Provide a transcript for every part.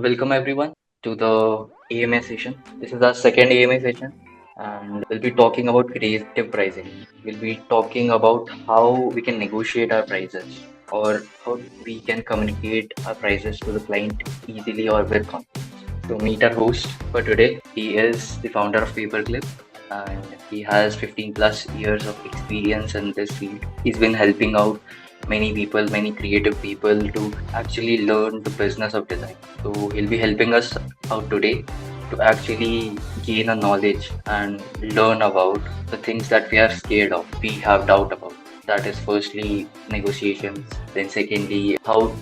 Welcome everyone to the AMA session. This is our second AMA session, and we'll be talking about creative pricing. We'll be talking about how we can negotiate our prices or how we can communicate our prices to the client easily or with confidence. To meet our host for today, he is the founder of Paperclip and he has 15 plus years of experience in this field. He's been helping out many people, many creative people to actually learn the business of design. So he'll be helping us out today to actually gain a knowledge and learn about the things that we are scared of, we have doubt about. That is firstly negotiations, then secondly how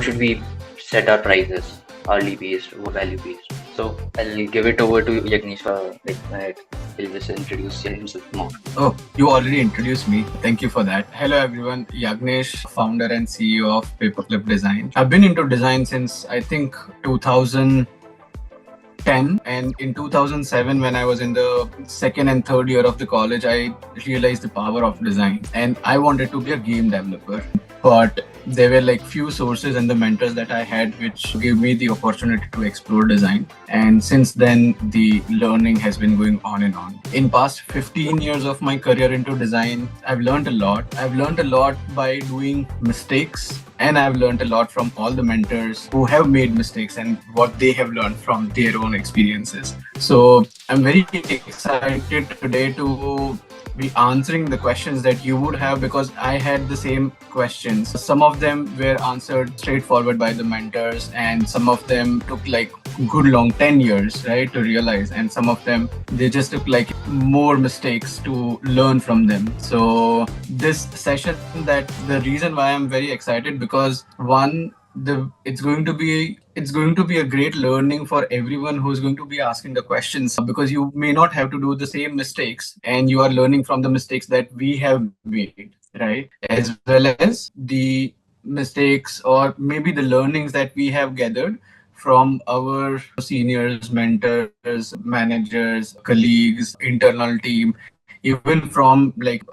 should we set our prices, hourly based or value based. So I'll give it over to Yagnesh for like he'll just introduce himself more. Oh, you already introduced me. Thank you for that. Hello, everyone. Yagnesh, founder and CEO of Paperclip Design. I've been into design since I think 2010, and in 2007, when I was in the second and third year of the college, I realized the power of design, and I wanted to be a game developer. But there were like few sources and the mentors that I had which gave me the opportunity to explore design. And since then, the learning has been going on and on. In past 15 years of my career into design, I've learned a lot. I've learned a lot by doing mistakes, and I've learned a lot from all the mentors who have made mistakes and what they have learned from their own experiences. So I'm very excited today to be answering the questions that you would have, because I had the same questions. Some of them were answered straightforward by the mentors, and some of them took like good long 10 years, right, to realize. And some of them, they just took like more mistakes to learn from them. So this session, that the reason why I'm very excited, because one, it's going to be a great learning for everyone who's going to be asking the questions, because you may not have to do the same mistakes, and you are learning from the mistakes that we have made, right, as well as the mistakes or maybe the learnings that we have gathered from our seniors, mentors, managers, colleagues, internal team, even from like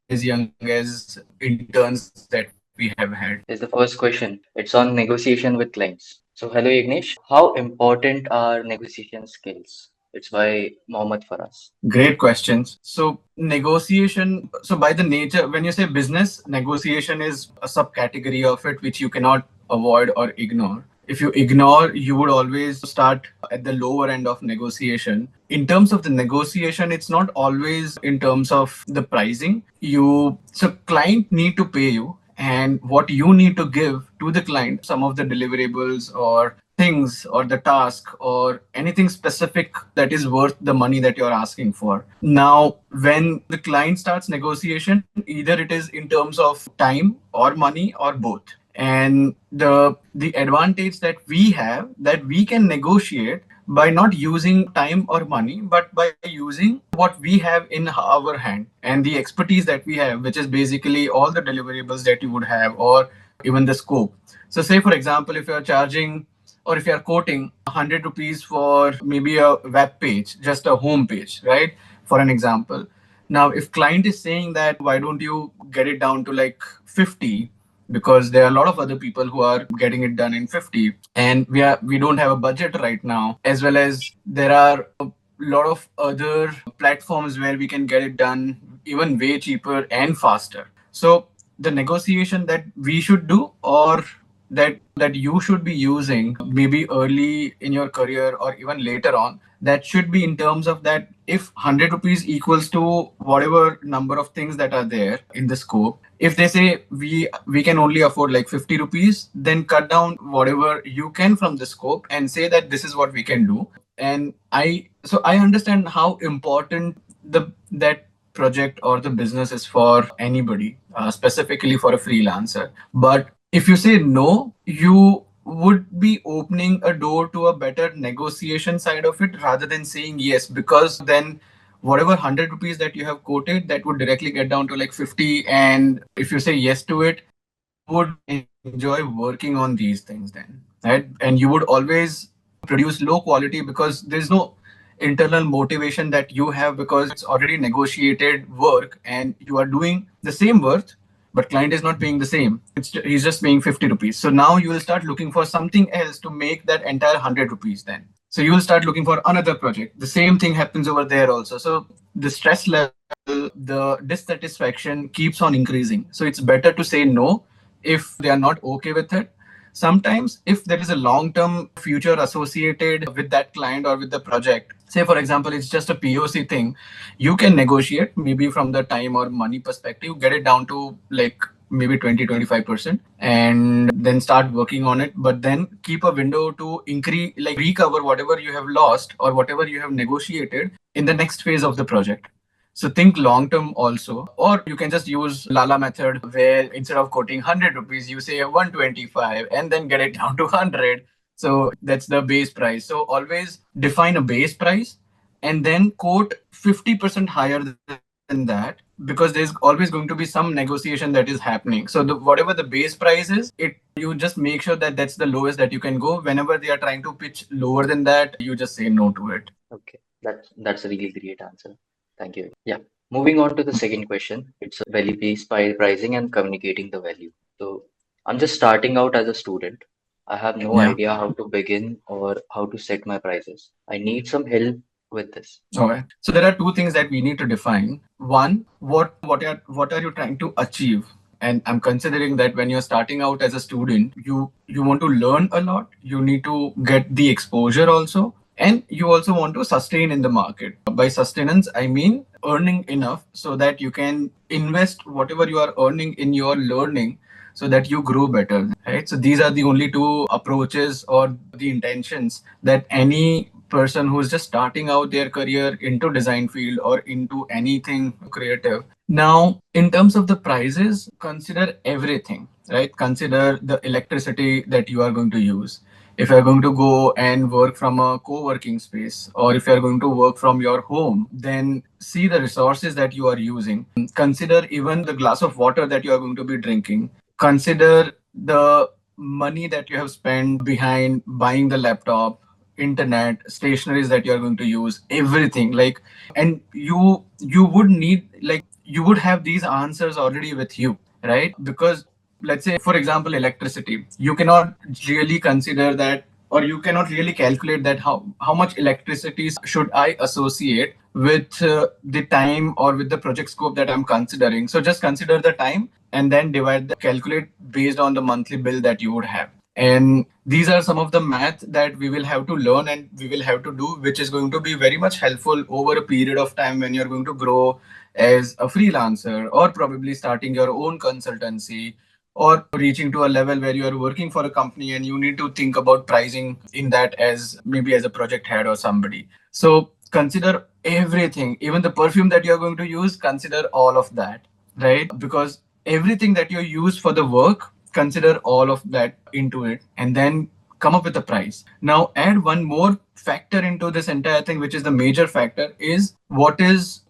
as young as interns that we have had. Is the first question. It's on negotiation with clients. So, hello Ignish. How important are negotiation skills? It's by Mohammed Faraz. Great questions. So negotiation, so by the nature, when you say business, negotiation is a subcategory of it which you cannot avoid or ignore. If you ignore, you would always start at the lower end of negotiation. In terms of the negotiation, it's not always in terms of the pricing. So client need to pay you, and what you need to give to the client, some of the deliverables or things or the task or anything specific that is worth the money that you're asking for. Now, when the client starts negotiation, either it is in terms of time or money or both. And the advantage that we have, that we can negotiate by not using time or money, but by using what we have in our hand and the expertise that we have, which is basically all the deliverables that you would have, or even the scope. So say, for example, if you're charging or if you're quoting 100 rupees for maybe a web page, just a home page, right? For an example. Now, if client is saying that, why don't you get it down to like 50? Because there are a lot of other people who are getting it done in 50, and we don't have a budget right now, as well as there are a lot of other platforms where we can get it done even way cheaper and faster. So the negotiation that we should do, or that you should be using maybe early in your career or even later on, that should be in terms of that if 100 rupees equals to whatever number of things that are there in the scope. If they say we can only afford like 50 rupees, then cut down whatever you can from the scope and say that this is what we can do. And I understand how important that project or the business is for anybody, specifically for a freelancer. But if you say no, you would be opening a door to a better negotiation side of it rather than saying yes, because then whatever 100 rupees that you have quoted, that would directly get down to like 50. And if you say yes to it, would enjoy working on these things then, right? And you would always produce low quality because there's no internal motivation that you have, because it's already negotiated work and you are doing the same work but client is not paying the same. He's just paying 50 rupees. So now you will start looking for something else to make that entire 100 rupees then. So you will start looking for another project. The same thing happens over there also. So the stress level, the dissatisfaction keeps on increasing. So it's better to say no if they are not okay with it. Sometimes if there is a long term future associated with that client or with the project, say for example it's just a POC thing, you can negotiate maybe from the time or money perspective, get it down to like maybe 20-25% and then start working on it, but then keep a window to increase, like recover whatever you have lost or whatever you have negotiated in the next phase of the project. So think long term also. Or you can just use Lala method where instead of quoting 100 rupees, you say 125 and then get it down to 100. So that's the base price. So always define a base price and then quote 50% higher than that, because there's always going to be some negotiation that is happening. So whatever the base price is, it you just make sure that that's the lowest that you can go. Whenever they are trying to pitch lower than that, you just say no to it. Okay, that's a really great answer. Thank you. Yeah. Moving on to the second question. It's value-based pricing and communicating the value. So I'm just starting out as a student. I have no Yeah. idea how to begin or how to set my prices. I need some help with this. Okay. So there are two things that we need to define. One, what are you trying to achieve? And I'm considering that when you're starting out as a student, you want to learn a lot. You need to get the exposure also, and you also want to sustain in the market. By sustenance, I mean earning enough so that you can invest whatever you are earning in your learning so that you grow better, right? So these are the only two approaches or the intentions that any person who's just starting out their career into design field or into anything creative. Now in terms of the prices, consider everything, right? Consider the electricity that you are going to use. If you're going to go and work from a co-working space, or if you're going to work from your home, then see the resources that you are using. Consider even the glass of water that you are going to be drinking. Consider the money that you have spent behind buying the laptop, internet, stationaries that you are going to use, everything. Like, and you would need, like, you would have these answers already with you, right? Because let's say for example electricity, you cannot really consider that, or you cannot really calculate that how much electricity should I associate with the time or with the project scope that I'm considering. So just consider the time and then divide the calculate based on the monthly bill that you would have. And these are some of the math that we will have to learn and we will have to do, which is going to be very much helpful over a period of time when you're going to grow as a freelancer or probably starting your own consultancy or reaching to a level where you are working for a company and you need to think about pricing in that as maybe as a project head or somebody. So consider everything, even the perfume that you're going to use, consider all of that, right? Because everything that you use for the work, consider all of that into it and then come up with a price. Now add one more factor into this entire thing, which is the major factor, is what is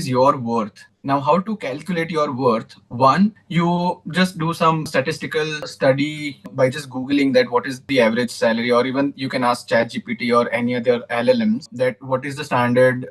your worth. Now how to calculate your worth? One, you just do some statistical study by just googling that what is the average salary, or even you can ask ChatGPT or any other LLMs that what is the standard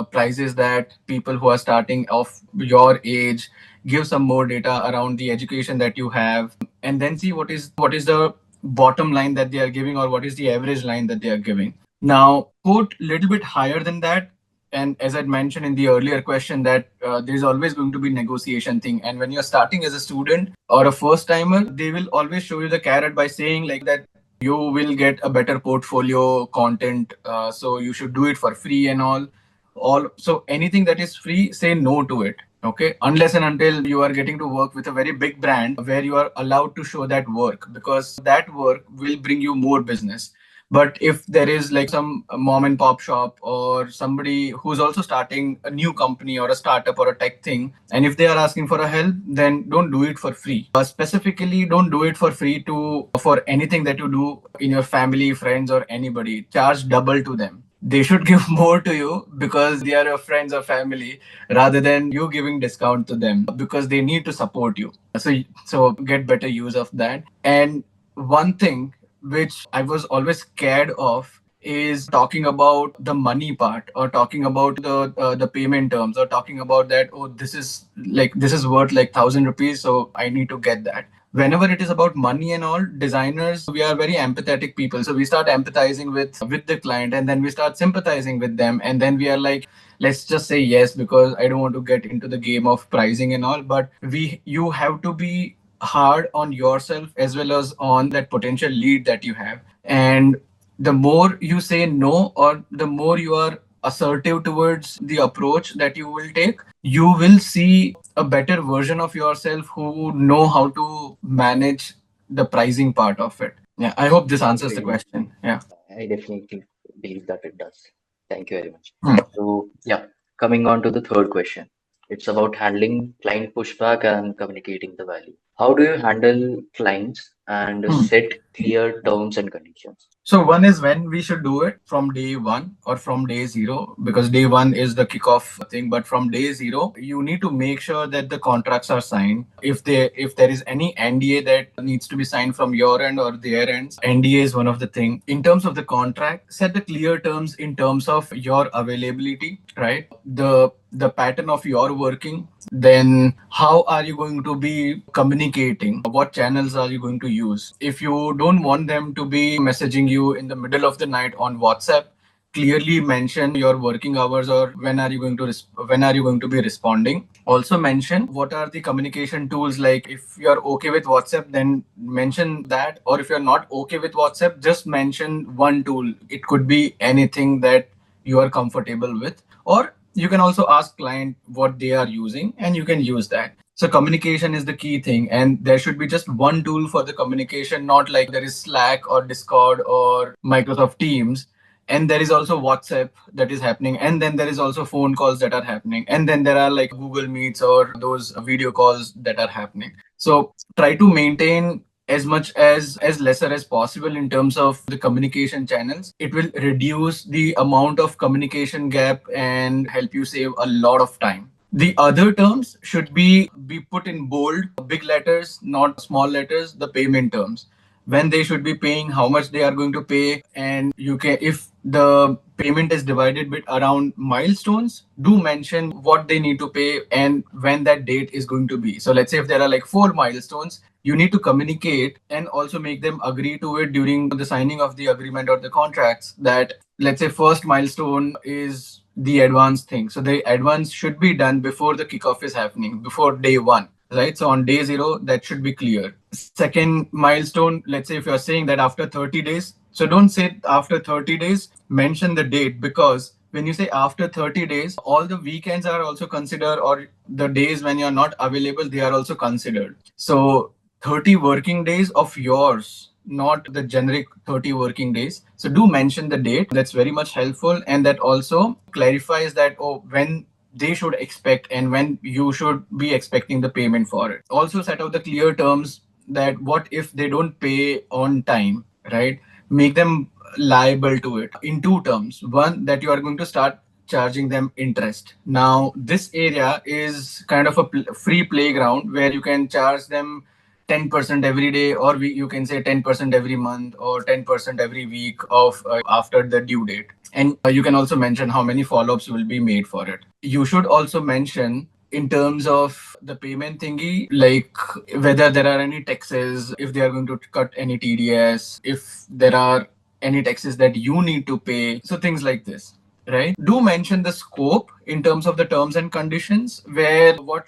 prices that people who are starting off your age. Give some more data around the education that you have and then see what is the bottom line that they are giving or what is the average line that they are giving. Now quote little bit higher than that. And as I mentioned in the earlier question that there's always going to be negotiation thing, and when you're starting as a student or a first timer, they will always show you the carrot by saying like that you will get a better portfolio content, so you should do it for free and all. So anything that is free, say no to it. Okay, unless and until you are getting to work with a very big brand where you are allowed to show that work, because that work will bring you more business. But if there is like some mom and pop shop or somebody who's also starting a new company or a startup or a tech thing, and if they are asking for a help, then don't do it for free. Specifically, don't do it for free to for anything that you do in your family, friends, or anybody. Charge double to them. They should give more to you because they are your friends or family, rather than you giving discount to them because they need to support you. So get better use of that. And one thing which I was always scared of is talking about the money part, or talking about the payment terms, or talking about that, oh, this is worth like 1,000 rupees, so I need to get that. Whenever it is about money and all, designers, we are very empathetic people, so we start empathizing with the client, and then we start sympathizing with them, and then we are like, let's just say yes, because I don't want to get into the game of pricing and all. But we you have to be hard on yourself as well as on that potential lead that you have. And the more you say no, or the more you are assertive towards the approach that you will take, you will see a better version of yourself who know how to manage the pricing part of it. Yeah, I hope this answers the Great. question. Yeah. I definitely believe that it does. Thank you very much. Hmm. So, yeah, coming on to the third question. It's about handling client pushback and communicating the value. How do you handle clients and Hmm. set clear terms and conditions? So one is when we should do it from day one or from day zero, because day one is the kickoff thing. But from day zero, you need to make sure that the contracts are signed. If there is any NDA that needs to be signed from your end or their ends, NDA is one of the thing. In terms of the contract, set the clear terms in terms of your availability, right? The pattern of your working, then how are you going to be communicating, what channels are you going to use. If you don't want them to be messaging you in the middle of the night on WhatsApp, clearly mention your working hours, or when are you going to when are you going to be responding. Also mention what are the communication tools. Like if you're okay with WhatsApp, then mention that, or if you're not okay with WhatsApp, just mention one tool. It could be anything that you are comfortable with, or you can also ask client what they are using and you can use that. So communication is the key thing, and there should be just one tool for the communication, not like there is Slack or Discord or Microsoft Teams, and there is also WhatsApp that is happening, and then there is also phone calls that are happening, and then there are like Google Meets or those video calls that are happening. So try to maintain as much as lesser as possible in terms of the communication channels. It will reduce the amount of communication gap and help you save a lot of time. The other terms should be put in bold, big letters, not small letters. The payment terms, when they should be paying, how much they are going to pay, and you can, if the payment is divided with around milestones, do mention what they need to pay and when that date is going to be. So let's say if there are like 4 milestones, you need to communicate and also make them agree to it during the signing of the agreement or the contracts, that let's say first milestone is the advance thing. So the advance should be done before the kickoff is happening, before day one, right? So on day zero, that should be clear. Second milestone, let's say if you're saying that after 30 days, so don't say after 30 days, mention the date, because when you say after 30 days, all the weekends are also considered, or the days when you're not available, they are also considered. So 30 working days of yours, not the generic 30 working days. So do mention the date. That's very much helpful. And that also clarifies that, oh, when they should expect and when you should be expecting the payment for it. Also set out the clear terms, that what if they don't pay on time, right? Make them liable to it in two terms. One, that you are going to start charging them interest. Now, this area is kind of a free playground where you can charge them 10% every day, or you can say 10% every month, or 10% every week of after the due date. And you can also mention how many follow-ups will be made for it. You should also mention in terms of the payment thingy, like whether there are any taxes, if they are going to cut any TDS, if there are any taxes that you need to pay. So things like this, right? Do mention the scope in terms of the terms and conditions, where what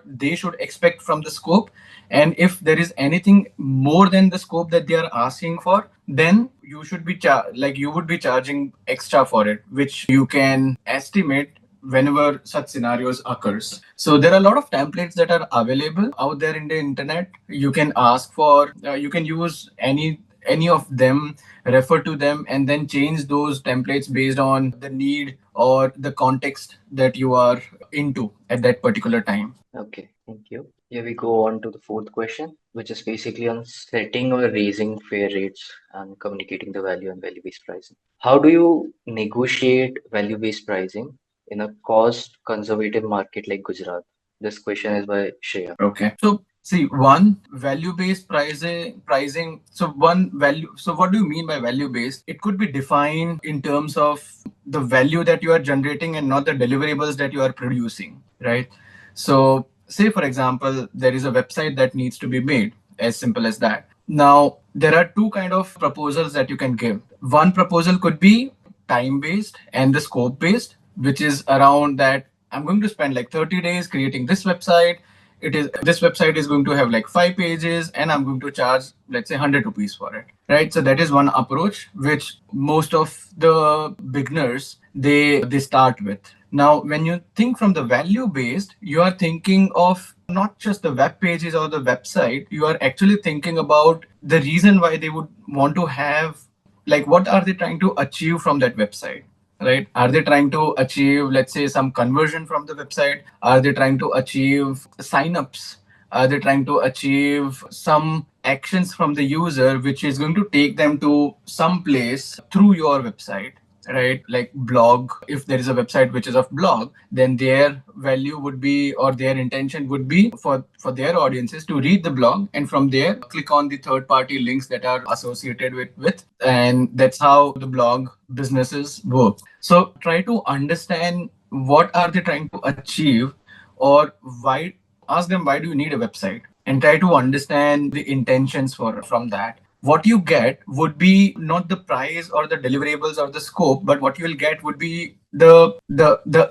they should expect from the scope. And if there is anything more than the scope that they are asking for, then you should be like you would be charging extra for it, which you can estimate whenever such scenarios occurs. So there are a lot of templates that are available out there in the internet. You can ask for, you can use any of them, refer to them, and then change those templates based on the need or the context that you are into at that particular time. Okay, thank you. Here we go on to the fourth question, which is basically on setting or raising fair rates and communicating the value and value-based pricing. How do you negotiate value-based pricing in a cost-conservative market like Gujarat? This question is by Shreya. Okay. So See, one value-based pricing. So one value. So what do you mean by value-based? It could be defined in terms of the value that you are generating and not the deliverables that you are producing, right? So say for example, there is a website that needs to be made, as simple as that. Now there are two kind of proposals that you can give. One proposal could be time-based and the scope-based, which is around that I'm going to spend like 30 days creating this website. It is this website is going to have like 5 pages and I'm going to charge, let's say, 100 rupees for it, right? So that is one approach which most of the beginners they start with. Now when you think from the value based, you are thinking of not just the web pages or the website, you are actually thinking about the reason why they would want to have, like what are they trying to achieve from that website, right? Are they trying to achieve, let's say, some conversion from the website? Are they trying to achieve signups? Are they trying to achieve some actions from the user which is going to take them to some place through your website, right? Like blog, if there is a website which is of blog, then their value would be, or their intention would be for their audiences to read the blog and from there click on the third party links that are associated with, and that's how the blog businesses work. So try to understand what are they trying to achieve, or why. Ask them, why do you need a website, and try to understand the intentions for from that. What you get would be not the price or the deliverables or the scope, but what you will get would be the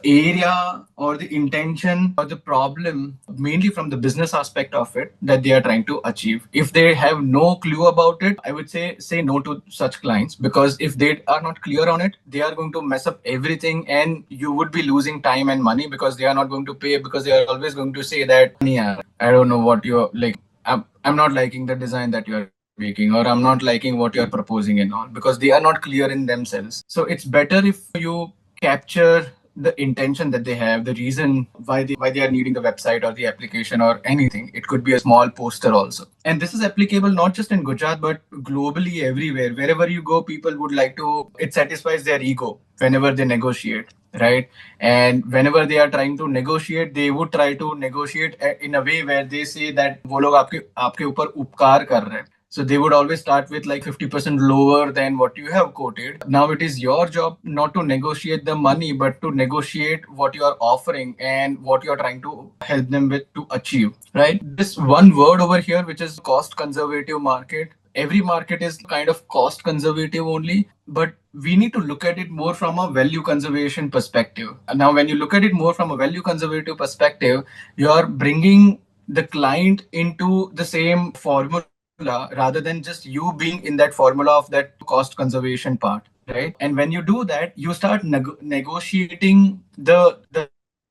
area or the intention or the problem, mainly from the business aspect of it, that they are trying to achieve. If they have no clue about it, I would say no to such clients, because if they are not clear on it, they are going to mess up everything and you would be losing time and money, because they are not going to pay, because they are always going to say that, yeah, I don't know what you're like, I'm not liking the design that you're making, or I'm not liking what you're proposing and all, because they are not clear in themselves. So it's better if you capture the intention that they have, the reason why they are needing the website or the application or anything. It could be a small poster also. And this is applicable not just in Gujarat, but globally everywhere. Wherever you go, people would like to, it satisfies their ego whenever they negotiate, right? And whenever they are trying to negotiate, they would try to negotiate in a way where they say that वो लोग आपके आपके ऊपर उपकार कर रहे हैं. So they would always start with like 50% lower than what you have quoted. Now it is your job not to negotiate the money, but to negotiate what you are offering and what you are trying to help them with to achieve, right? There is one word over here, which is cost conservative market. Every market is kind of cost conservative only, but we need to look at it more from a value conservation perspective. Now, when you look at it more from a value conservative perspective, you are bringing the client into the same formula rather than just you being in that formula of that cost conservation part, right? And when you do that, you start negotiating the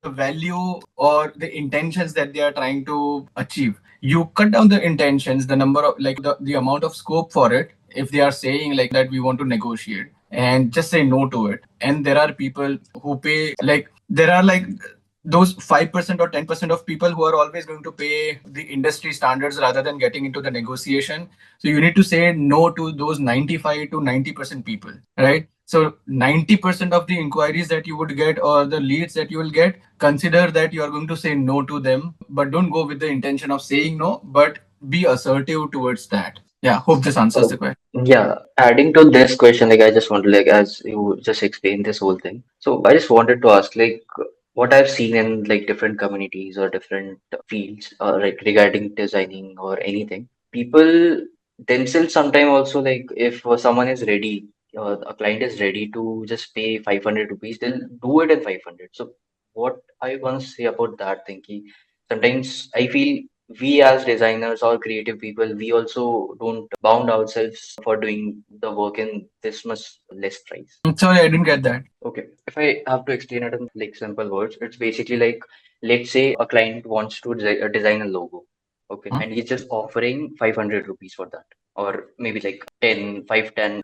value or the intentions that they are trying to achieve. You cut down the intentions, the number of like the amount of scope for it, if they are saying like that we want to negotiate, and just say no to it. And there are people who pay, like there are like those 5% or 10% of people who are always going to pay the industry standards rather than getting into the negotiation. So you need to say no to those 95 to 90% people, right? So 90% of the inquiries that you would get or the leads that you will get, consider that you are going to say no to them, but don't go with the intention of saying no, but be assertive towards that. Yeah, hope this answers the Oh, question. yeah. Adding to this question, like I just want to like as you just explained this whole thing. So I just wanted to ask like what I've seen in like different communities or different fields, like regarding designing or anything. People themselves sometimes also like if someone is ready, a client is ready to just pay 500 rupees, they'll do it at 500. So what I want to say about that thing, sometimes I feel we as designers or creative people, we also don't bound ourselves for doing the work in this much less price. Sorry, I didn't get that. Okay, if I have to explain it in like simple words, it's basically like, let's say a client wants to design a logo, okay, Hmm? and he's just offering 500 rupees for that, or maybe like 10 to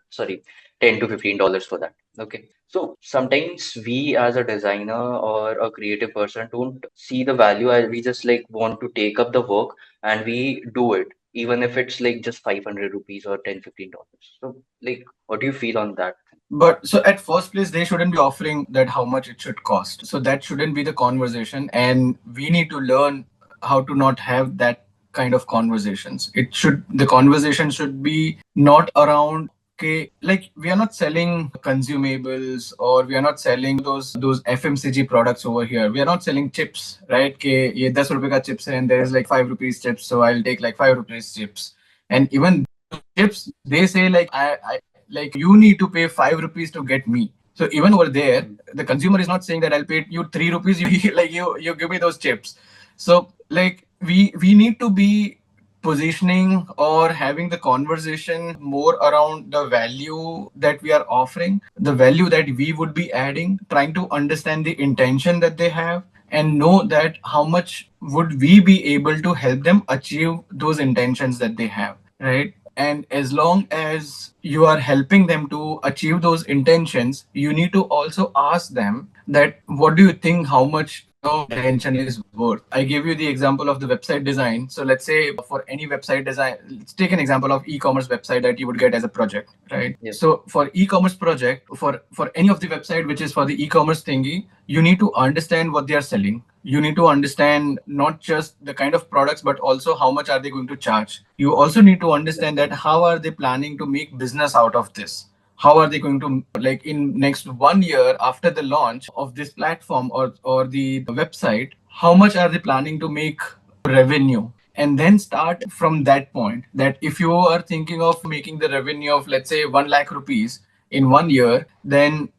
$15 for that. Okay, so sometimes we as a designer or a creative person don't see the value, as we just like want to take up the work and we do it, even if it's like just 500 rupees or $10 $15. So like, what do you feel on that? But so at first place, they shouldn't be offering that how much it should cost. So that shouldn't be the conversation. And we need to learn how to not have that. kind of conversations. The conversation should be not around, okay, like we are not selling consumables, or we are not selling those FMCG products over here. We are not selling chips, right? Okay, ye 10 rupees ka chips hai and there is like 5 rupees chips, so I'll take like 5 rupees chips. And even those chips, they say like I like you need to pay 5 rupees to get me. So even over there, Mm. the consumer is not saying that I'll pay you 3 rupees, you like you give me those chips. So like we need to be positioning or having the conversation more around the value that we are offering, the value that we would be adding, trying to understand the intention that they have, and know that how much would we be able to help them achieve those intentions that they have, right? And as long as you are helping them to achieve those intentions, you need to also ask them that what do you think how much your intention is worth. I gave you the example of the website design. So let's say for any website design, let's take an example of e-commerce website that you would get as a project, right? Yep. So for e-commerce project, for any of the website which is for the e-commerce thingy, you need to understand what they are selling. You need to understand not just the kind of products, but also how much are they going to charge. You also need to understand that how are they planning to make business out of this. How are they going to, like, in next 1 year after the launch of this platform or the website, how much are they planning to make revenue? And then start from that point, that if you are thinking of making the revenue of, let's say, 1 lakh rupees in 1 year, then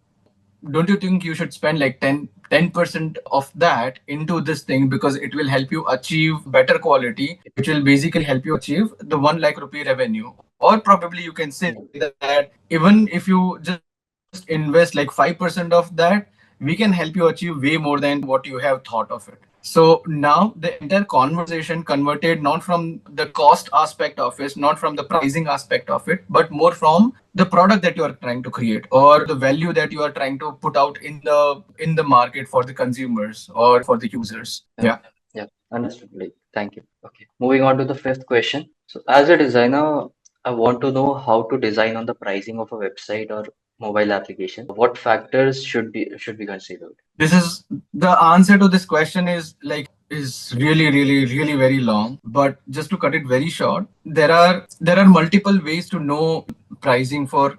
don't you think you should spend like 10% of that into this thing, because it will help you achieve better quality, which will basically help you achieve the 1 lakh rupee revenue. Or probably you can say Yep. that even if you just invest like 5% of that, we can help you achieve way more than what you have thought of it. So now the entire conversation converted not from the cost aspect of it, not from the pricing aspect of it, but more from the product that you are trying to create, or the value that you are trying to put out in the market for the consumers or for the users. Yep. Yeah. Yep. Understood. Like, thank you. Okay. Moving on to the fifth question. So, as a designer, I want to know how to design on the pricing of a website or mobile application. What factors should be considered? This is the answer to this question is like is really really really very long, but just to cut it very short, there are multiple ways to know pricing for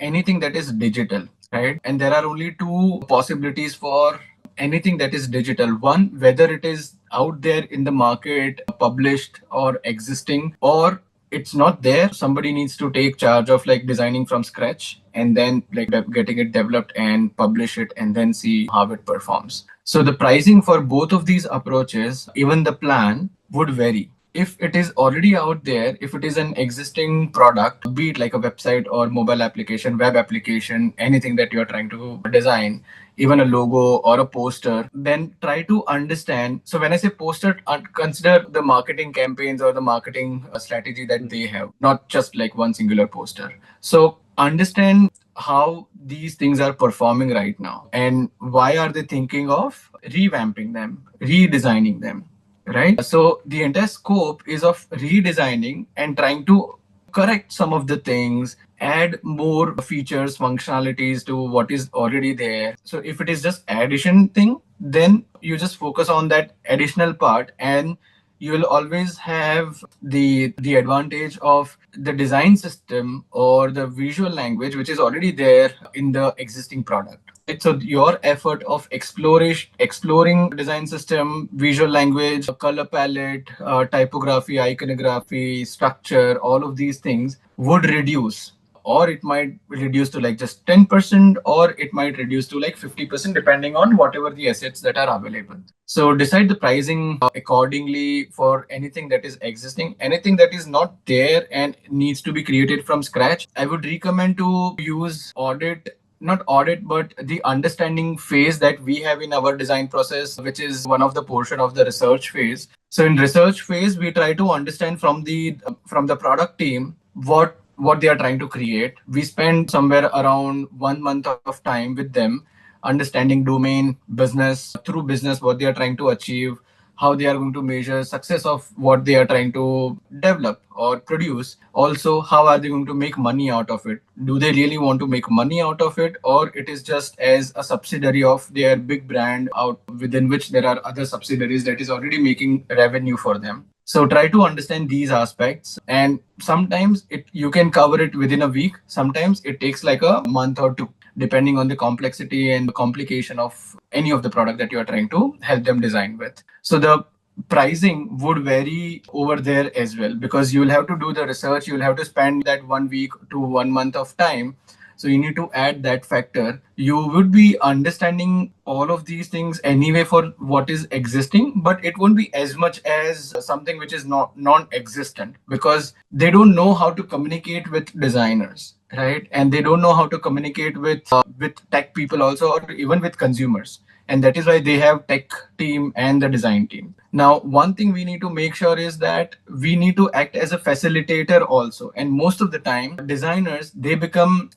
anything that is digital, right? And there are only two possibilities for anything that is digital. One, whether it is out there in the market, published or existing, or it's not there. Somebody needs to take charge of like designing from scratch and then like getting it developed and publish it and then see how it performs. So the pricing for both of these approaches, even the plan, would vary. If it is already out there, if it is an existing product, be it like a website or mobile application, web application, anything that you're trying to design, even a logo or a poster, then try to understand. So when I say poster, consider the marketing campaigns or the marketing strategy that Mm. they have, not just like one singular poster. So understand how these things are performing right now and why are they thinking of revamping them, redesigning them, right? So the entire scope is of redesigning and trying to correct some of the things, add more features, functionalities to what is already there. So if it is just addition thing, then you just focus on that additional part, and you will always have the advantage of the design system or the visual language which is already there in the existing product. Right? So your effort of exploring design system, visual language, color palette, typography, iconography, structure, all of these things would reduce, or it might reduce to like just 10%, or it might reduce to like 50%, depending on whatever the assets that are available. So decide the pricing accordingly for anything that is existing. Anything that is not there and needs to be created from scratch, I would recommend to use audit, not audit, but the understanding phase that we have in our design process, which is one of the portion of the research phase. So in research phase, we try to understand from the product team what they are trying to create. We spend somewhere around 1 month of time with them, understanding domain, business, through business, what they are trying to achieve, how they are going to measure success of what they are trying to develop or produce. Also, how are they going to make money out of it? Do they really want to make money out of it, or it is just as a subsidiary of their big brand out within which there are other subsidiaries that is already making revenue for them? So try to understand these aspects, and sometimes it you can cover it within a week. Sometimes it takes like a month or two, depending on the complexity and complication of any of the product that you are trying to help them design with. So the pricing would vary over there as well, because you will have to do the research. You will have to spend that 1 week to 1 month of time, so you need to add that factor. You would be understanding all of these things anyway for what is existing, but it won't be as much as something which is not non-existent, because they don't know how to communicate with designers, right? And they don't know how to communicate with tech people also, or even with consumers. And that is why they have tech team and the design team. Now, one thing we need to make sure is that we need to act as a facilitator also. And most of the time, designers, they become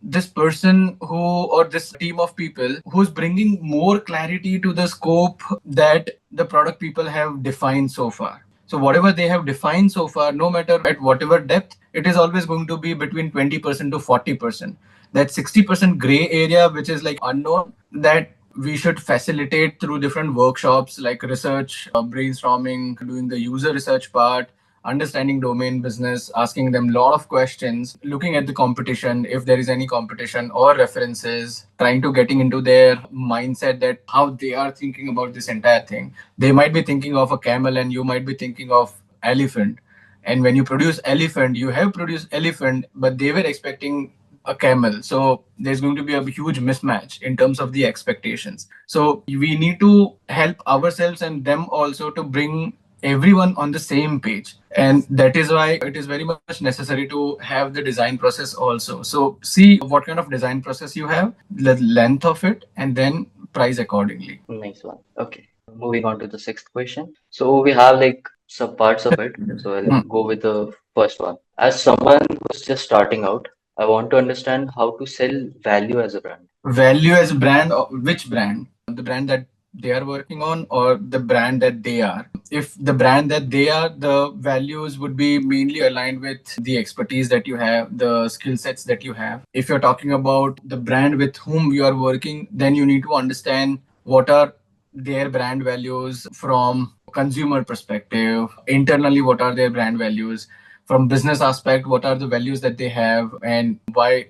this person who, or this team of people who's bringing more clarity to the scope that the product people have defined so far. So whatever they have defined so far, no matter at whatever depth, it is always going to be between 20% to 40%. That 60% gray area, which is like unknown, that we should facilitate through different workshops like research, brainstorming, doing the user research part, understanding domain business, asking them a lot of questions, looking at the competition, if there is any competition or references, trying to getting into their mindset, that how they are thinking about this entire thing. They might be thinking of a camel and you might be thinking of elephant. And when you produce elephant, you have produced elephant, but they were expecting a camel. So there's going to be a huge mismatch in terms of the expectations. So we need to help ourselves and them also to bring everyone on the same page. And that is why it is very much necessary to have the design process also. So see what kind of design process you have, the length of it, and then price accordingly. Nice one. Okay. Moving on to the sixth question. So we have like some parts of it. So I'll Hmm. go with the first one. As someone who's just starting out, I want to understand how to sell value as a brand. Value as a brand, or which brand? The brand that they are working on, or the brand that they are? If the brand that they are, the values would be mainly aligned with the expertise that you have, the skill sets that you have. If you're talking about the brand with whom you are working, then you need to understand what are their brand values from consumer perspective. Internally, what are their brand values? From business aspect, what are the values that they have, and why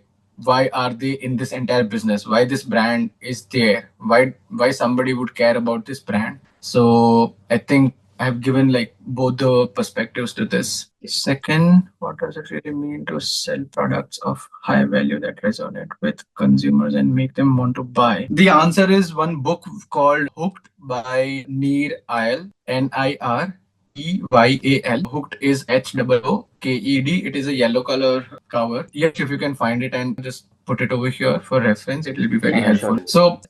are they in this entire business, why this brand is there, why somebody would care about this brand. So I think I have given like both the perspectives to this. Second, what does it really mean to sell products of high value that resonate with consumers and make them want to buy? The answer is one book called Hooked by Niyal. Hooked is HOOKED. It is a yellow color cover. Yash, if you can find it and just put it over here for reference, it will be very Sure. helpful. So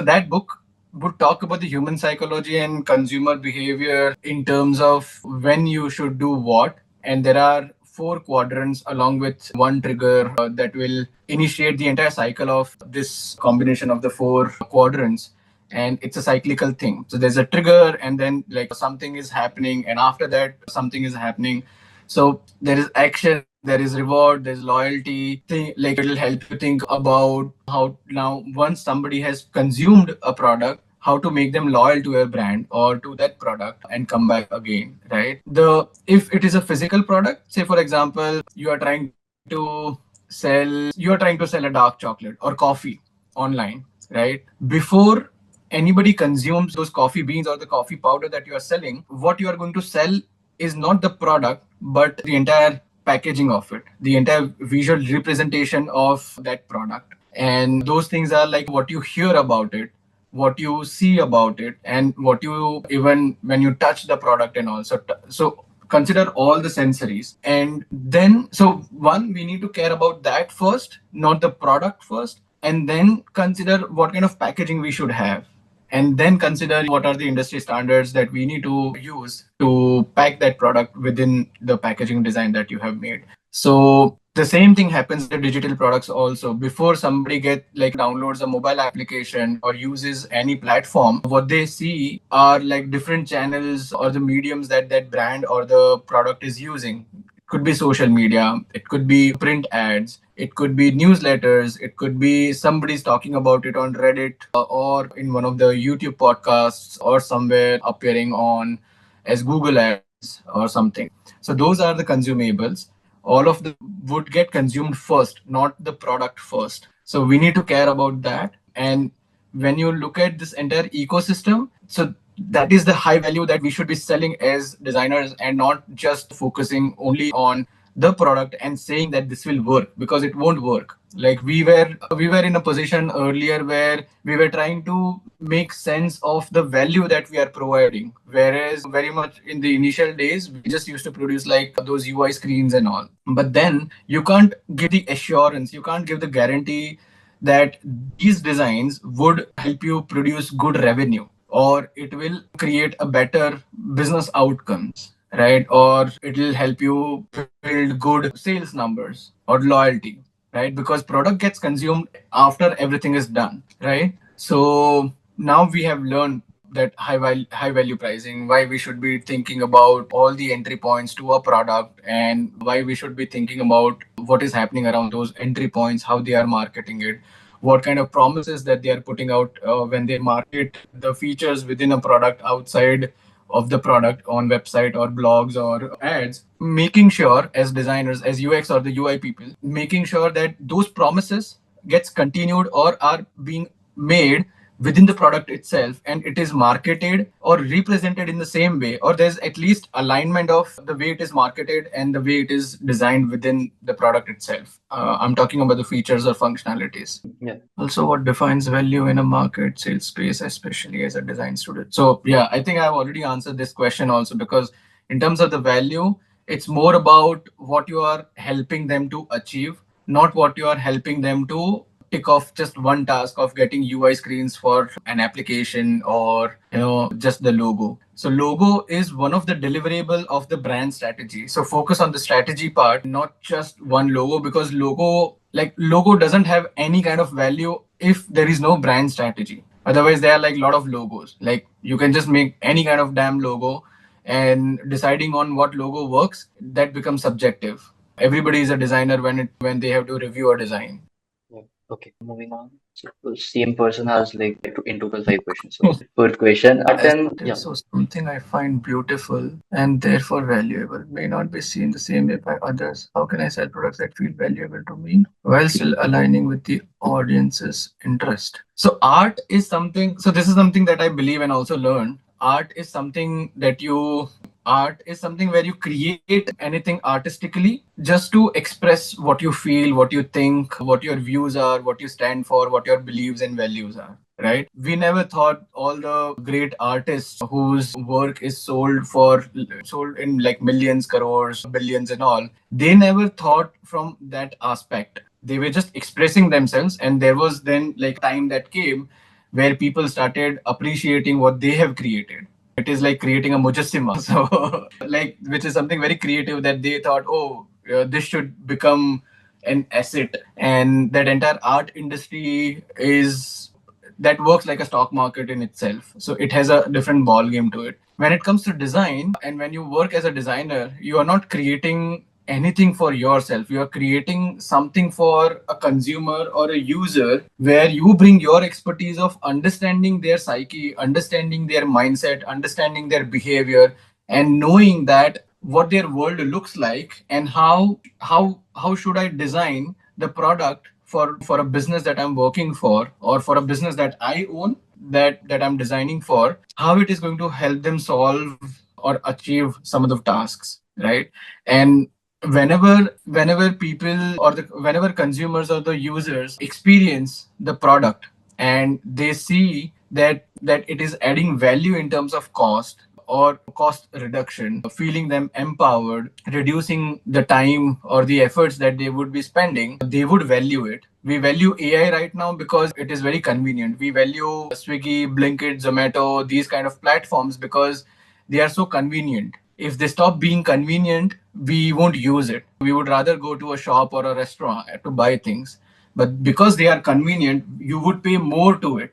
that book would talk about the human psychology and consumer behavior in terms of when you should do what. And there are four quadrants along with one trigger that will initiate the entire cycle of this combination of the four quadrants. And it's a cyclical thing. So there's a trigger, and then like something is happening, and after that something is happening. So there is action, there is reward, there's loyalty. Like it'll help you think about how now once somebody has consumed a product, how to make them loyal to your brand or to that product and come back again, right? The If it is a physical product, say for example, you are trying to sell a dark chocolate or coffee online, right? Before anybody consumes those coffee beans or the coffee powder that you are selling, what you are going to sell is not the product, but the entire packaging of it, the entire visual representation of that product. And those things are like what you hear about it, what you see about it, and what you even when you touch the product and all. So consider all the sensories. And then, so one, we need to care about that first, not the product first, and then consider what kind of packaging we should have, and then consider what are the industry standards that we need to use to pack that product within the packaging design that you have made. So the same thing happens in the digital products also. Before somebody get like downloads a mobile application or uses any platform, what they see are like different channels or the mediums that that brand or the product is using. Could be social media, it could be print ads, it could be newsletters, it could be somebody's talking about it on Reddit or in one of the YouTube podcasts or somewhere appearing on. as Google Ads or something. So those are the consumables. All of them would get consumed first, not the product first. So we need to care about that. And when you look at this entire ecosystem, so that is the high value that we should be selling as designers, and not just focusing only on the product and saying that this will work, because it won't work. Like we were in a position earlier where we were trying to make sense of the value that we are providing, whereas very much in the initial days we just used to produce like those UI screens and all. But then you can't give the assurance, you can't give the guarantee that these designs would help you produce good revenue, or it will create a better business outcomes, right? Or it will help you build good sales numbers or loyalty, right? Because product gets consumed after everything is done, right? So now we have learned that high value pricing, why we should be thinking about all the entry points to a product, and why we should be thinking about what is happening around those entry points, how they are marketing it, what kind of promises that they are putting out when they market the features within a product outside of the product on website or blogs or ads. Making sure as designers, as UX or the UI people, making sure that those promises gets continued or are being made within the product itself, and it is marketed or represented in the same way, or there's at least alignment of the way it is marketed and the way it is designed within the product itself. I'm talking about the features or functionalities. Yeah. Also, what defines value in a market sales space, especially as a design student? So yeah, I think I've already answered this question also, because in terms of the value, it's more about what you are helping them to achieve, not what you are helping them to tick off just one task of getting UI screens for an application, or just the logo. So logo is one of the deliverable of the brand strategy. So focus on the strategy part, not just one logo, because logo doesn't have any kind of value if there is no brand strategy. Otherwise, there are like a lot of logos. Like you can just make any kind of damn logo, and deciding on what logo works, that becomes subjective. Everybody is a designer when they have to review a design. Yeah. Okay, moving on. So the same person has like in total five questions. So first question, art and yeah, So something I find beautiful and therefore valuable may not be seen the same way by others. How can I sell products that feel valuable to me while still aligning with the audience's interest? So art is something, so this is something that I believe and also learned. Art is something where you create anything artistically just to express what you feel, what you think, what your views are, what you stand for, what your beliefs and values are, right? We never thought all the great artists whose work is sold in like millions, crores, billions and all, they never thought from that aspect. They were just expressing themselves, and there was then like a time that came where people started appreciating what they have created. It is like creating a mujassima. So, like, which is something very creative that they thought, oh, this should become an asset. And that entire art industry is that works like a stock market in itself. So it has a different ball game to it. When it comes to design, and when you work as a designer, you are not creating anything for yourself. You are creating something for a consumer or a user, where you bring your expertise of understanding their psyche, understanding their mindset, understanding their behavior, and knowing that what their world looks like, and how should I design the product for a business that I'm working for, or for a business that I own, that I'm designing for, how it is going to help them solve or achieve some of the tasks, right? And whenever people or whenever consumers or the users experience the product, and they see that it is adding value in terms of cost or cost reduction, feeling them empowered, reducing the time or the efforts that they would be spending, they would value it. We value AI right now because it is very convenient. We value Swiggy, Blinkit, Zomato, these kind of platforms because they are so convenient. If they stop being convenient, we won't use it. We would rather go to a shop or a restaurant to buy things. But because they are convenient, you would pay more to it.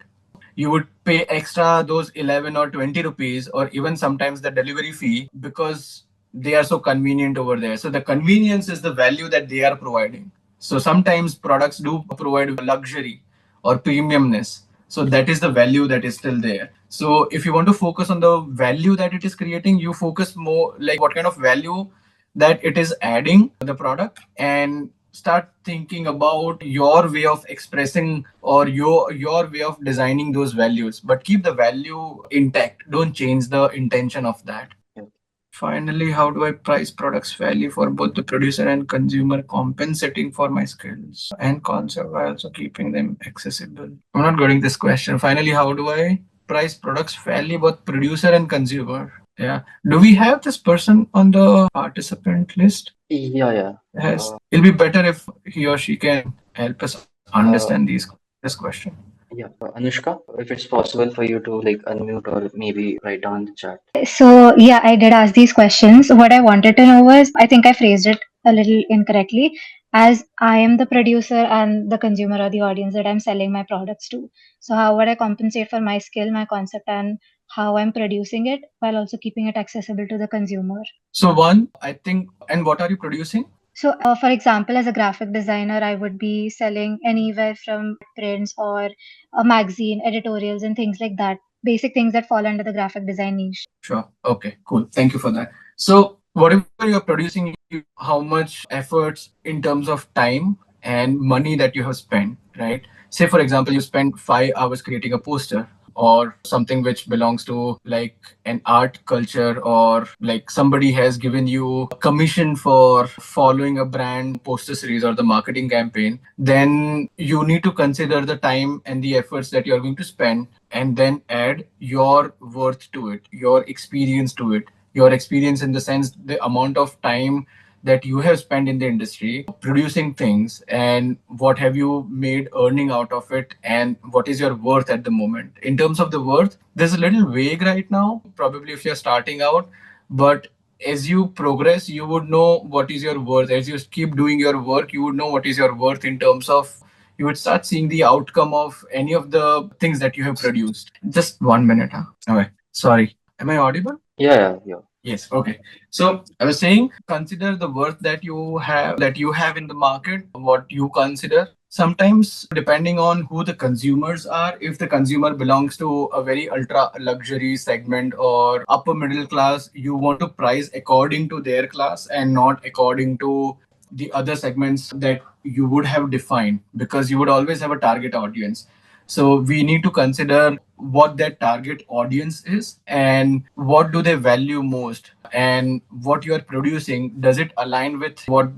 You would pay extra those 11 or 20 rupees, or even sometimes the delivery fee, because they are so convenient over there. So the convenience is the value that they are providing. So sometimes products do provide luxury or premiumness. So that is the value that is still there. So if you want to focus on the value that it is creating, you focus more like what kind of value that it is adding the product, and start thinking about your way of expressing or your way of designing those values, but keep the value intact. Don't change the intention of that. Yeah. Finally, how do I price products fairly for both the producer and consumer, compensating for my skills and concept while also keeping them accessible? I'm not getting this question. Finally, how do I price products fairly both producer and consumer? Yeah. Do we have this person on the participant list? Yeah, yeah. Has Uh, it'll be better if he or she can help us understand uh, this question. yeah. Anushka, if it's possible for you to like unmute or maybe write down in the chat. So, yeah, I did ask these questions. What I wanted to know was I think I phrased it a little incorrectly, as I am the producer and the consumer or the audience that I'm selling my products to. So, how would I compensate for my skill, my concept, and how I'm producing it while also keeping it accessible to the consumer? So one, I think, and what are you producing? So, for example, as a graphic designer, I would be selling anywhere from prints or a magazine, editorials, and things like that. Basic things that fall under the graphic design niche. Sure. Okay, cool. Thank you for that. So, whatever you're producing, you know how much efforts in terms of time and money that you have spent, right? Say, for example, you spend 5 hours creating a poster or something which belongs to like an art culture, or like somebody has given you a commission for following a brand poster series or the marketing campaign. Then you need to consider the time and the efforts that you're going to spend, and then add your worth to it, your experience to it. Your experience in the sense the amount of time that you have spent in the industry producing things, and what have you made earning out of it, and what is your worth at the moment. In terms of the worth, there's a little vague right now, probably if you're starting out, but as you progress, you would know what is your worth. As you keep doing your work, you would know what is your worth in terms of, you would start seeing the outcome of any of the things that you have produced. Just 1 minute, huh? Okay. Sorry. Am I audible? Yeah, yeah, yeah. Yes. Okay. So I was saying, consider the worth that you have in the market, what you consider. Sometimes, depending on who the consumers are, if the consumer belongs to a very ultra luxury segment or upper middle class, you want to price according to their class and not according to the other segments that you would have defined, because you would always have a target audience. So we need to consider what that target audience is and what do they value most, and what you are producing, does it align with what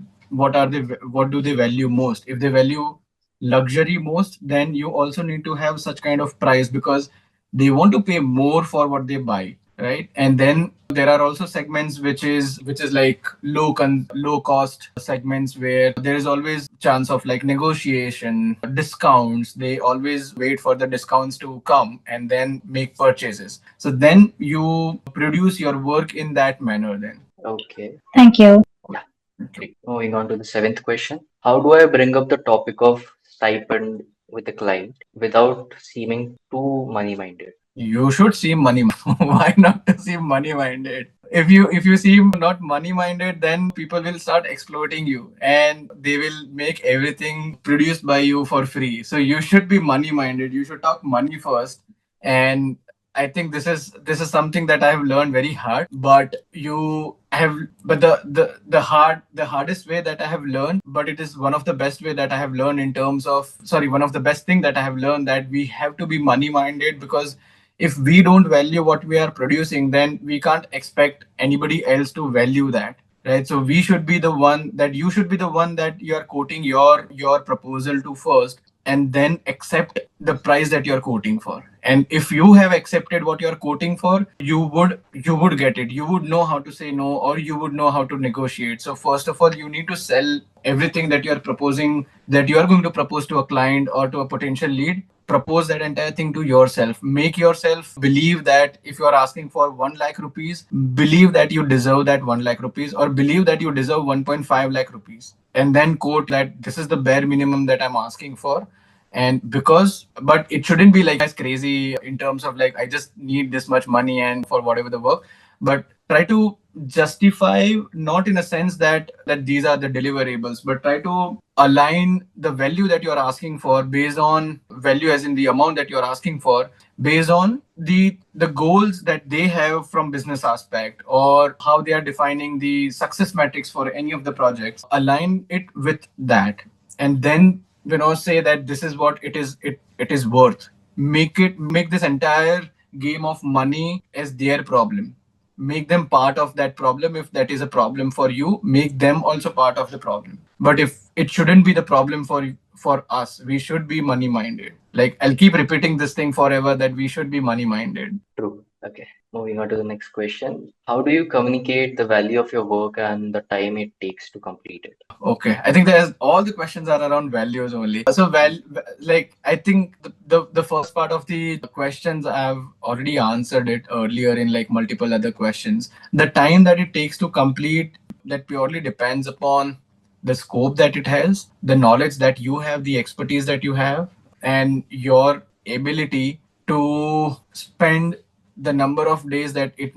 do they value most. If they value luxury most, then you also need to have such kind of price, because they want to pay more for what they buy, right? And then there are also segments which is like low cost segments, where there is always chance of like negotiation, discounts. They always wait for the discounts to come and then make purchases. So then you produce your work in that manner then. Okay. Thank you. Yeah. Great. Moving on to the seventh question. How do I bring up the topic of stipend with the client without seeming too money-minded? You should seem money. Why not to seem money minded? If you seem not money minded, then people will start exploiting you and they will make everything produced by you for free. So you should be money minded. You should talk money first. And I think this is something that I have learned very hard. But you have but the hardest way that I have learned, but it is one of the best way that I have learned in terms of, sorry, one of the best thing that I have learned, that we have to be money minded, because if we don't value what we are producing, then we can't expect anybody else to value that, right? So we should be the one that you should be the one that you are quoting your proposal to first, and then accept the price that you're quoting for. And if you have accepted what you're quoting for, you would get it. You would know how to say no, or you would know how to negotiate. So first of all, you need to sell everything that you're proposing, that you are going to propose to a client or to a potential lead. Propose that entire thing to yourself. Make yourself believe that if you are asking for 1 lakh rupees, believe that you deserve that 1 lakh rupees, or believe that you deserve 1.5 lakh rupees, and then quote that this is the bare minimum that I'm asking for. And because, but it shouldn't be like as crazy in terms of like I just need this much money and for whatever the work, but try to justify, not in a sense that these are the deliverables, but try to align the value that you're asking for based on value, as in the amount that you're asking for, based on the goals that they have from business aspect, or how they are defining the success metrics for any of the projects. Align it with that, and then say that this is what it is worth. Make this entire game of money as their problem. Make them part of that problem. If that is a problem for you, make them also part of the problem. But if it shouldn't be the problem for us, we should be money minded. Like, I'll keep repeating this thing forever, that we should be money minded. True. Okay. Moving on to the next question. How do you communicate the value of your work and the time it takes to complete it? Okay, I think there's all the questions are around values only. So, like, I think the first part of the questions I've already answered it earlier in like multiple other questions. The time that it takes to complete, that purely depends upon the scope that it has, the knowledge that you have, the expertise that you have, and your ability to spend the number of days that it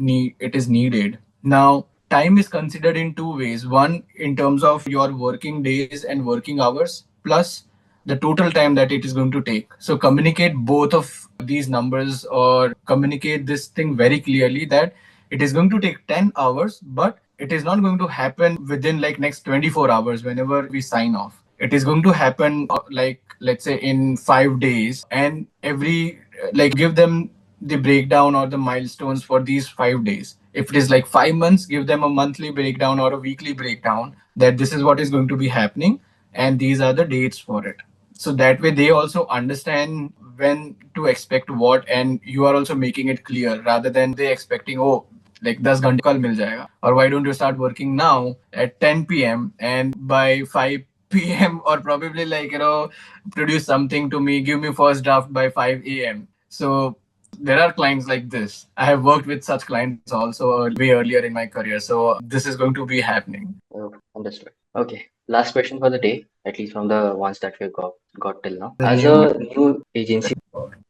is needed. Now, time is considered in two ways. One, in terms of your working days and working hours, plus the total time that it is going to take. So communicate both of these numbers, or communicate this thing very clearly, that it is going to take 10 hours, but it is not going to happen within like next 24 hours whenever we sign off. It is going to happen like, let's say, in 5 days, and every like give them the breakdown or the milestones for these 5 days. If it is like 5 months, give them a monthly breakdown or a weekly breakdown, that this is what is going to be happening and these are the dates for it. So that way they also understand when to expect what, and you are also making it clear, rather than they expecting, oh, like 10 घंटे कल मिल जाएगा, or why don't you start working now at 10 p.m. and by 5 p.m., or probably like produce something to me, give me first draft by 5 a.m. So there are clients like this. I have worked with such clients also way earlier in my career. So this is going to be happening. Oh, understood. Okay. Last question for the day, at least from the ones that we've got till now. The As new. a new agency,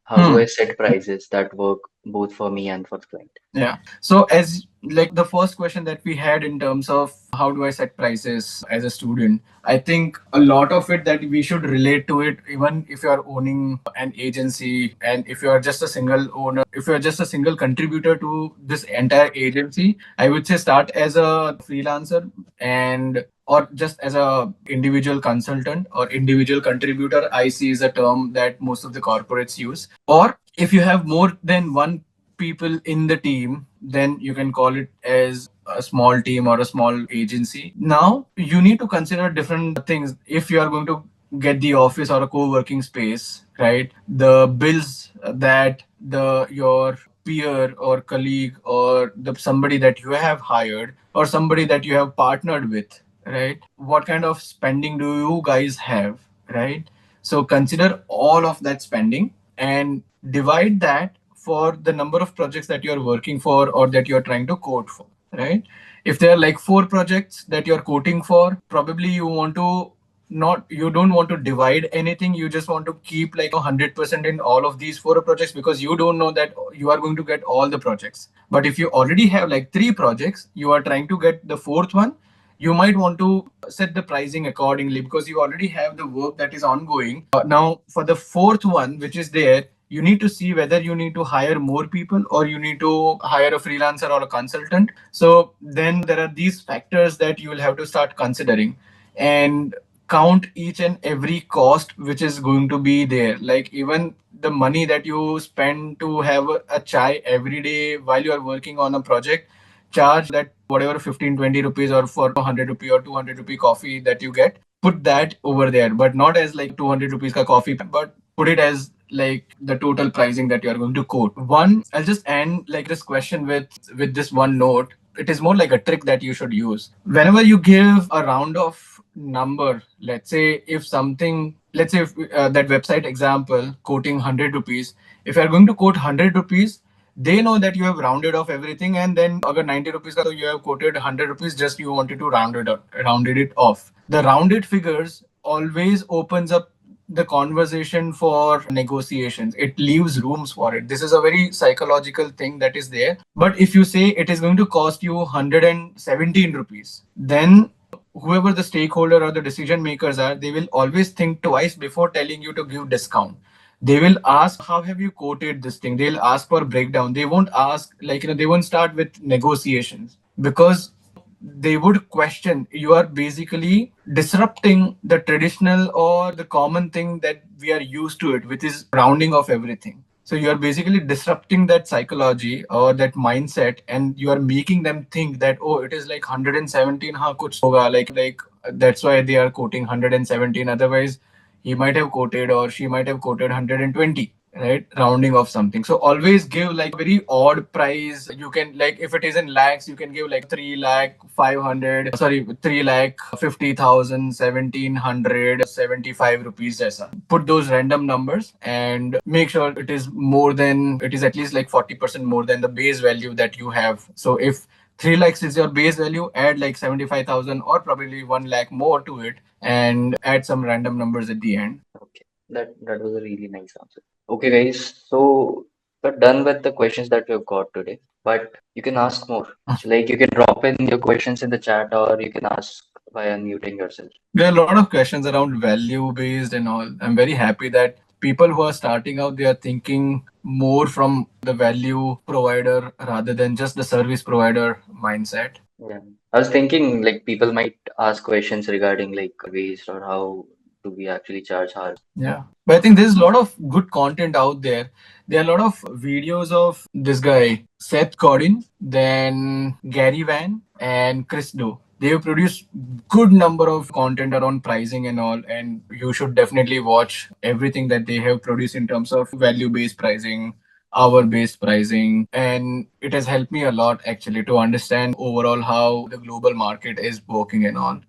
how do Hmm. I set prices that work both for me and for the client? Yeah. So, as like the first question that we had in terms of how do I set prices as a student, I think a lot of it that we should relate to it, even if you are owning an agency, and if you are just a single owner, if you are just a single contributor to this entire agency, I would say start as a freelancer, and or just as a individual consultant or individual contributor. I see is a term that most of the corporates use. Or if you have more than one people in the team, then you can call it as a small team or a small agency. Now you need to consider different things. If you are going to get the office or a co-working space, right, the bills that the your peer or colleague or the somebody that you have hired or somebody that you have partnered with, right, what kind of spending do you guys have, right? So consider all of that spending and divide that for the number of projects that you're working for or that you're trying to quote for, right? If there are like 4 projects that you're quoting for, probably you don't want to divide anything. You just want to keep like 100% in all of these 4 projects, because you don't know that you are going to get all the projects. But if you already have like 3 projects, you are trying to get the fourth one, you might want to set the pricing accordingly, because you already have the work that is ongoing. Now, for the fourth one, which is there, you need to see whether you need to hire more people or you need to hire a freelancer or a consultant. So then there are these factors that you will have to start considering and count each and every cost which is going to be there. Like, even the money that you spend to have a chai every day while you are working on a project, charge that whatever 15-20 rupees, or for 100 rupee or 200 rupee coffee that you get, put that over there, but not as like 200 rupees ka coffee, but put it as like the total pricing that you are going to quote. One, I'll just end like this question with this one note. It is more like a trick that you should use whenever you give a round of number. Let's say if something, let's say if, that website example quoting 100 rupees, if you are going to quote 100 rupees, they know that you have rounded off everything, and then agar 90 rupees ka, so you have quoted 100 rupees, just you wanted to rounded it off. The rounded figures always opens up the conversation for negotiations. It leaves rooms for it. This is a very psychological thing that is there. But if you say it is going to cost you 117 rupees, then whoever the stakeholder or the decision makers are, they will always think twice before telling you to give discount. they will ask, how have you quoted this thing? They'll ask for breakdown. They won't ask, like, they won't start with negotiations, because they would question. You are basically disrupting the traditional or the common thing that we are used to it, which is rounding off everything. So you are basically disrupting that psychology or that mindset, and you are making them think that, oh, it is like 117, ha kuch hoga, like that's why they are quoting 117. Otherwise, he might have quoted or she might have quoted 120, right? Rounding off something. So always give like very odd price. You can, like, if it is in lakhs, you can give like 3 lakh 500, sorry, 3 lakh 50,000, 1,775 rupees jaisa. Put those random numbers and make sure it is more than, it is at least like 40% more than the base value that you have. So if 3 lakhs is your base value, add like 75,000 or probably 1 lakh more to it, and add some random numbers at the end. Okay, that was a really nice answer. Okay, guys, so we're done with the questions that we've got today, but you can ask more. So, like, you can drop in your questions in the chat, or you can ask by unmuting yourself. There are a lot of questions around value based and all. I'm very happy that people who are starting out, they are thinking more from the value provider rather than just the service provider mindset. Yeah, I was thinking like people might ask questions regarding like waste or how do we actually charge hours. Yeah. But I think there's a lot of good content out there. There are a lot of videos of this guy, Seth Godin, then Gary Van and Chris Do. They have produced good number of content around pricing and all, and you should definitely watch everything that they have produced in terms of value-based pricing, hour-based pricing, and it has helped me a lot actually to understand overall how the global market is working and all,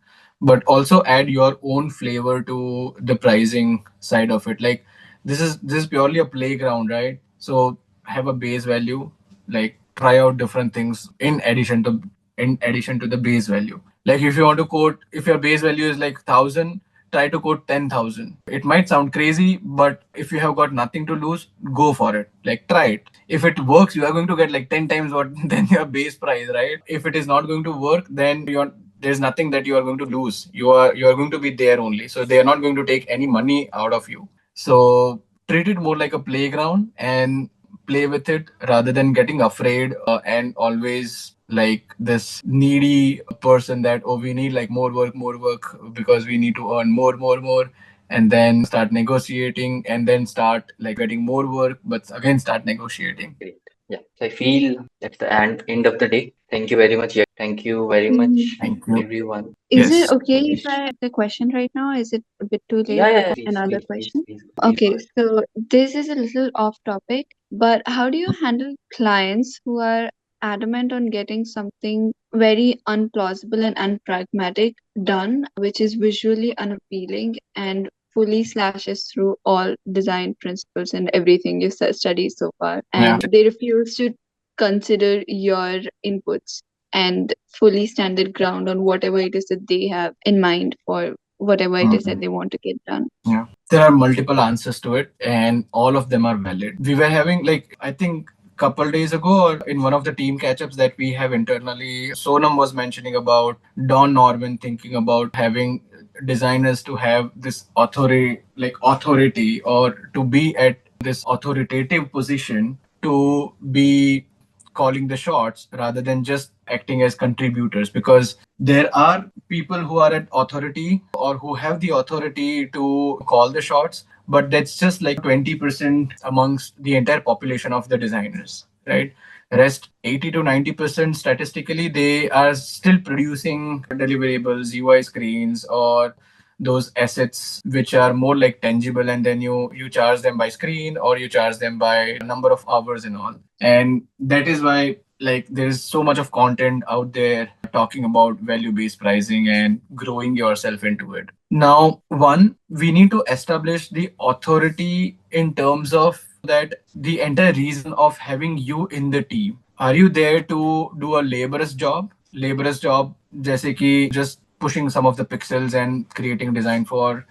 but also add your own flavor to the pricing side of it. Like, this is purely a playground, right? So have a base value, like try out different things in addition to the base value. Like, if you want to quote, if your base value is like 1,000, try to quote 10,000. It might sound crazy, but if you have got nothing to lose, go for it. Like, try it. If it works, you are going to get like 10 times what than your base price, right? If it is not going to work, then there's nothing that you are going to lose. You are going to be there only. So they are not going to take any money out of you. So treat it more like a playground and play with it rather than getting afraid and always like this needy person that, oh, we need like more work because we need to earn more, and then start negotiating and then start like getting more work, but again start negotiating. Great. Yeah. So I feel that's the end of the day. Thank you very much. Thank you very much, Thank you. everyone. Is it Yes. okay if Yes. I ask a question right now? Is it a bit too late? Yeah, yeah, yeah. Please, Another please, please, question? please, please go Okay, ahead. so this is a little off topic, but how do you handle clients who are adamant on getting something very unplausible and unpragmatic done, which is visually unappealing and fully slashes through all design principles and everything you studied so far, Yeah. and they refuse to consider your inputs and fully stand their ground on whatever it is that they have in mind for whatever it is that Mhm. they want to get done? Yeah. There are multiple answers to it, and all of them are valid. We were having, like, I think couple days ago, or in one of the team catch-ups that we have internally, Sonam was mentioning about Don Norman thinking about having designers to have this authority, or to be at this authoritative position, to be calling the shots rather than just acting as contributors, because there are people who are at authority or who have the authority to call the shots, but that's just like 20% amongst the entire population of the designers, right? Rest 80 to 90% statistically, they are still producing deliverables, UI screens, or those assets which are more like tangible, and then you charge them by screen or you charge them by number of hours and all. And that is why, like, there is so much of content out there talking about value based pricing and growing yourself into it. Now, one, we need to establish the authority in terms of that the entire reason of having you in the team. Are you there to do a laborious job? Laborious job, जैसे कि just pushing some of the pixels and creating design for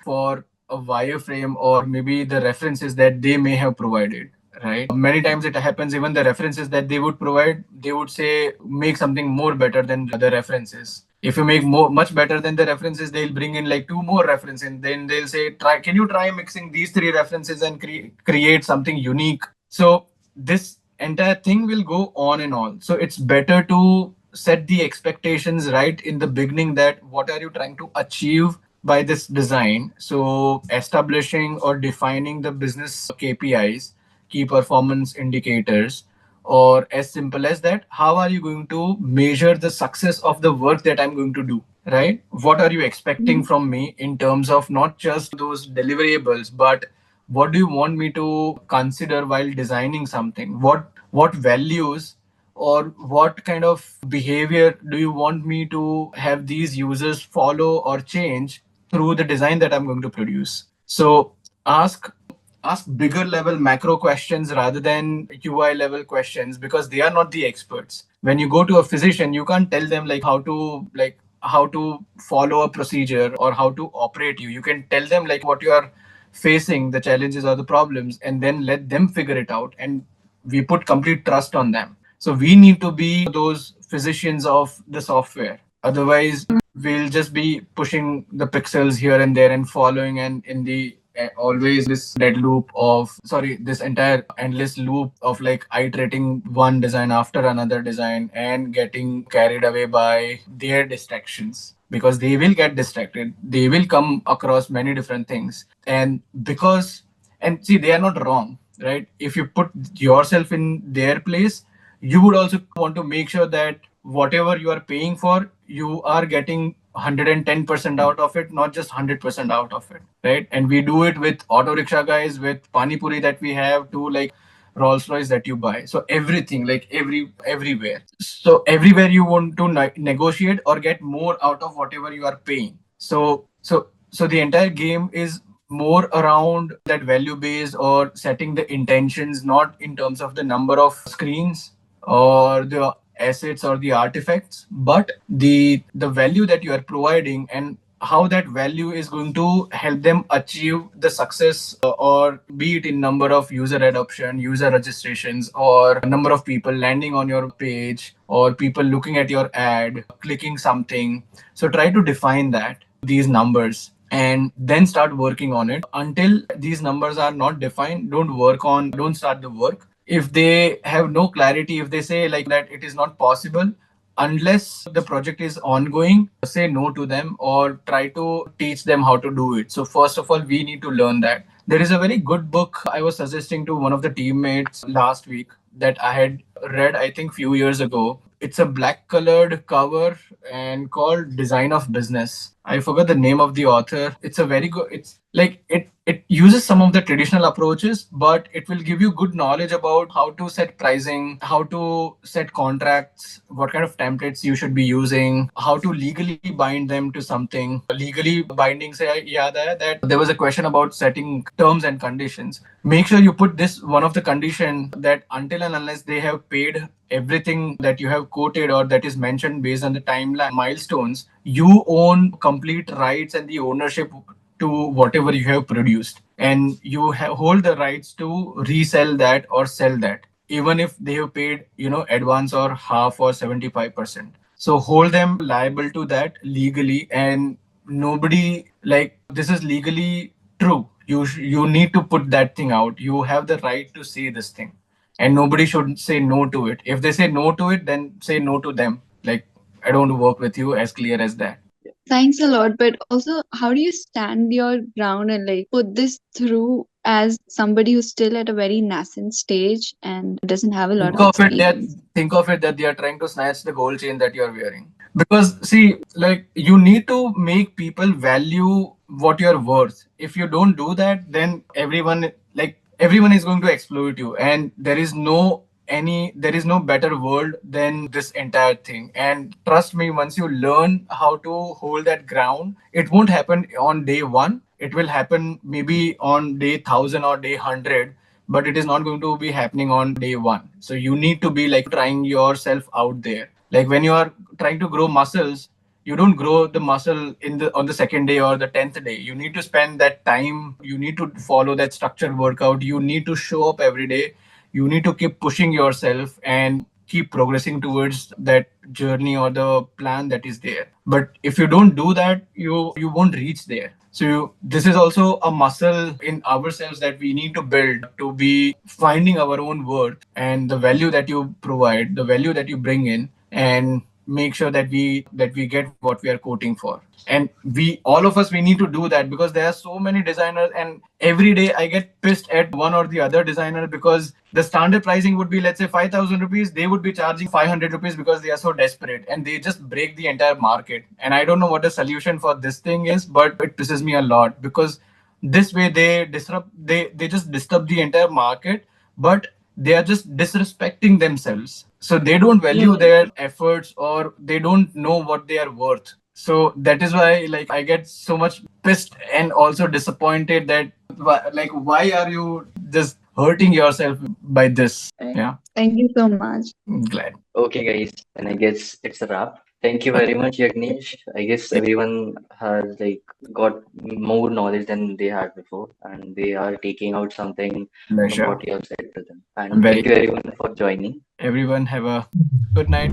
a wireframe, or maybe the references that they may have provided, right? Many times it happens, even the references that they would provide, they would say make something more better than the references. If you make more much better than the references, they'll bring in like two more references, and then they'll say, try, can you try mixing these three references and create something unique? So this entire thing will go on and on. So it's better to set the expectations right in the beginning, that what are you trying to achieve by this design. So establishing or defining the business KPIs, key performance indicators, or as simple as that, how are you going to measure the success of the work that I'm going to do, right? What are you expecting from me in terms of not just those deliverables, but what do you want me to consider while designing something? What values or what kind of behavior do you want me to have these users follow or change through the design that I'm going to produce? So ask ask bigger level macro questions rather than UI level questions, because they are not the experts. When you go to a physician, you can't tell them how to follow a procedure or how to operate you. You can tell them like what you are facing, the challenges or the problems, and then let them figure it out. And we put complete trust on them. So we need to be those physicians of the software. Otherwise, we'll just be pushing the pixels here and there and following, and in the always this dead loop of, sorry, this entire endless loop of like iterating one design after another design and getting carried away by their distractions, because they will get distracted, they will come across many different things. And because, and see, they are not wrong, right? If you put yourself in their place, you would also want to make sure that whatever you are paying for, you are getting 110% out of it, not just 100% out of it, right? And we do it with auto rickshaw guys, with pani puri that we have, to like Rolls Royce that you buy. So everything, like everywhere. So everywhere you want to negotiate or get more out of whatever you are paying. So the entire game is more around that value based, or setting the intentions, not in terms of the number of screens or the assets or the artifacts, but the value that you are providing, and how that value is going to help them achieve the success, or be it in number of user adoption, user registrations, or number of people landing on your page, or people looking at your ad, clicking something. So try to define that, these numbers, and then start working on it. Until these numbers are not defined, don't start the work. If they have no clarity, if they say like that it is not possible, unless the project is ongoing, say no to them or try to teach them how to do it. So first of all, we need to learn that. There is a very good book I was suggesting to one of the teammates last week, that I had read, I think, few years ago. It's a black colored cover and called Design of Business. I forgot the name of the author. It's a very good, it's like it uses some of the traditional approaches, but it will give you good knowledge about how to set pricing, how to set contracts, what kind of templates you should be using, how to legally bind them to something. Legally binding, say, yeah, that there was a question about setting terms and conditions. Make sure you put this one of the condition, that until and unless they have paid everything that you have quoted or that is mentioned based on the timeline milestones, you own complete rights and the ownership to whatever you have produced, and you hold the rights to resell that or sell that, even if they have paid, advance or half or 75%. So hold them liable to that legally, and nobody, like, this is legally true. You need to put that thing out. You have the right to say this thing, and nobody should say no to it. If they say no to it, then say no to them. Like, I don't want to work with you, as clear as that. Thanks a lot. But also, how do you stand your ground and like put this through as somebody who's still at a very nascent stage and doesn't have a lot think of of it that experience? think of it that they are trying to snatch the gold chain that you're wearing. Because see, like, you need to make people value what you're worth. If you don't do that, then everyone is going to exploit you, and there is no better world than this entire thing. And trust me, once you learn how to hold that ground, it won't happen on day one. It will happen maybe on day 1,000 or day 100, but it is not going to be happening on day one. So you need to be like trying yourself out there. Like when you are trying to grow muscles, you don't grow the muscle in the on the second day or the 10th day. You need to spend that time. You need to follow that structured workout. You need to show up every day. You need to keep pushing yourself and keep progressing towards that journey or the plan that is there. But if you don't do that, you won't reach there. So this is also a muscle in ourselves that we need to build to be finding our own worth and the value that you provide, the value that you bring in, and make sure that we get what we are quoting for. And we all of us we need to do that, because there are so many designers, and every day I get pissed at one or the other designer, because the standard pricing would be, let's say, 5,000 rupees. They would be charging 500 rupees because they are so desperate, and they just break the entire market. And I don't know what the solution for this thing is, but it pisses me a lot, because this way they just disturb the entire market, but they are just disrespecting themselves. So they don't value Mm. their efforts, or they don't know what they are worth. So that is why, like, I get so much pissed and also disappointed that why are you just hurting yourself by this? Right. Yeah. Thank you so much. I'm glad. Okay, guys, and I guess it's a wrap. Thank you very much, Yagnesh. I guess everyone has like got more knowledge than they had before, and they are taking out something from Pleasure. what you have said to them. I'm And very thank you everyone for joining. Everyone have a good night.